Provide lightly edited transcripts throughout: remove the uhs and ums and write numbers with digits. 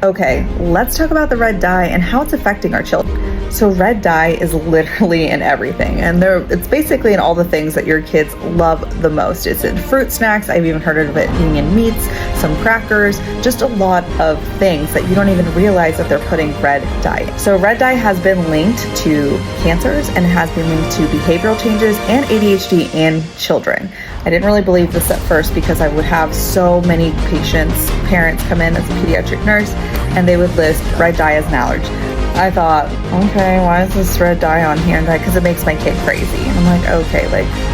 Okay, let's talk about the red dye and how it's affecting our children. So red dye is literally in everything, and it's basically in all the things that your kids love the most. It's in fruit snacks. I've even heard of it being in meats, some crackers, just a lot of things that you don't even realize that they're putting red dye in. So red dye has been linked to cancers and has been linked to behavioral changes and ADHD in children. I didn't really believe this at first because I would have so many parents come in as a pediatric nurse, and they would list red dye as an allergy. I thought, okay, why is this red dye on here? Because it makes my kid crazy. And I'm like, okay,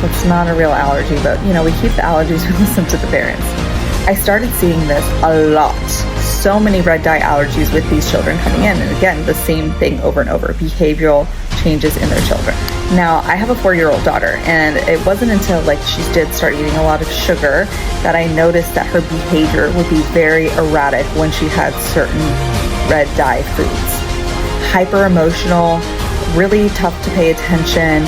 it's not a real allergy, but we keep the allergies, we listen to the parents. I started seeing this a lot. So many red dye allergies with these children coming in. And again, the same thing over and over, behavioral changes in their children. Now, I have a 4-year-old daughter, and it wasn't until she did start eating a lot of sugar that I noticed that her behavior would be very erratic when she had certain red dye foods. Hyper emotional, really tough to pay attention,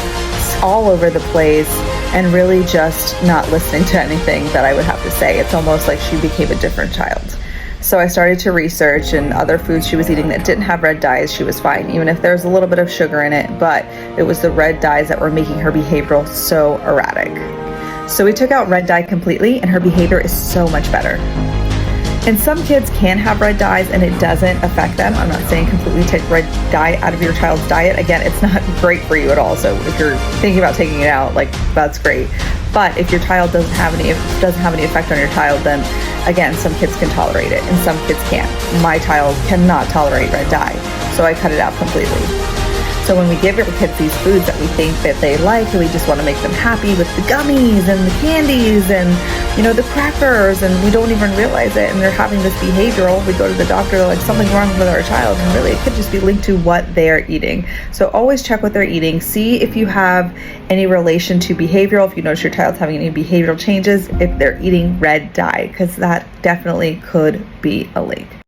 all over the place, and really just not listening to anything that I would have to say. It's almost like she became a different child. So I started to research, and other foods she was eating that didn't have red dyes, she was fine, even if there's a little bit of sugar in it, but it was the red dyes that were making her behavioral so erratic. So we took out red dye completely, and her behavior is so much better. And some kids can have red dyes and it doesn't affect them. I'm not saying completely take red dye out of your child's diet. Again, it's not great for you at all. So if you're thinking about taking it out, that's great. But if your child doesn't have any effect on your child, then again, some kids can tolerate it and some kids can't. My child cannot tolerate red dye, so I cut it out completely. So when we give our kids these foods that we think that they like, and we just want to make them happy with the gummies and the candies and the crackers, and we don't even realize it, and they're having this behavioral, we go to the doctor, they're like, something's wrong with our child, and really it could just be linked to what they're eating. So always check what they're eating. See if you have any relation to behavioral, if you notice your child's having any behavioral changes, if they're eating red dye, because that definitely could be a link.